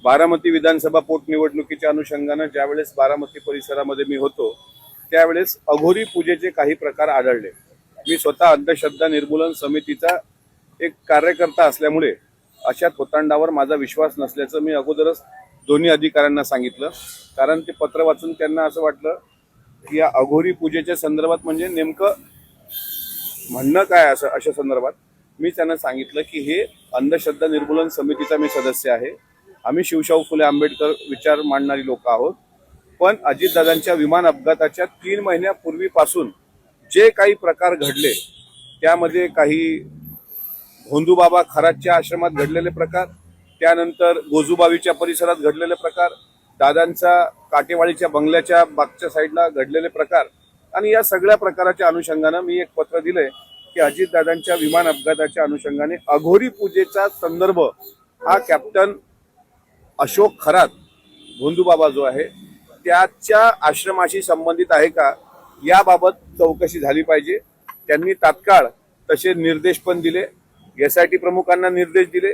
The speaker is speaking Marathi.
बारामती विधानसभा पोटनिवडणुकीच्या अनुषंगानं ज्यावेळेस बारामती परिसरामध्ये मी होतो त्यावेळेस अघोरी पूजेचे काही प्रकार आढळले। मी स्वतः अंधश्रद्धा निर्मूलन समितीचा एक कार्यकर्ता असल्यामुळे अशा खोतांडावर माझा विश्वास नसल्याचं मी अगोदरच दोन्ही अधिकाऱ्यांना सांगितलं। कारण ते पत्र वाचून त्यांना असं वाटलं की या अघोरी पूजेच्या संदर्भात म्हणजे नेमकं म्हणणं काय असं अशा संदर्भात मी त्यांना सांगितलं की हे अंधश्रद्धा निर्मूलन समितीचा मी सदस्य आहे। आम्ही शिवशाहू फुले आंबेडकर विचार मांडणारी लोक आहोत। पण अजितदादांच्या विमान अपघाताच्या 3 महिन्यापूर्वीपासून जे काही प्रकार घडले त्यामध्ये काही भोंदूबाबा खरातच्या आश्रमात घडलेले प्रकार, त्यानंतर गोजूबावीच्या परिसरात घडलेले प्रकार, दादांचा काटेवाडीच्या बंगल्याच्या मागच्या साईडला घडलेले प्रकार आणि या सगळ्या प्रकाराच्या अनुषंगानं मी एक पत्र दिलंय की अजितदादांच्या विमान अपघाताच्या अनुषंगाने अघोरी पूजेचा संदर्भ हा कॅप्टन अशोक खरात भोंदूबाबा जो आहे त्याच्या आश्रमाशी संबंधित आहे का याबाबत चौकशी झाली पाहिजे। त्यांनी तात्काळ तसे निर्देश पण दिले, SIT प्रमुखांना निर्देश दिले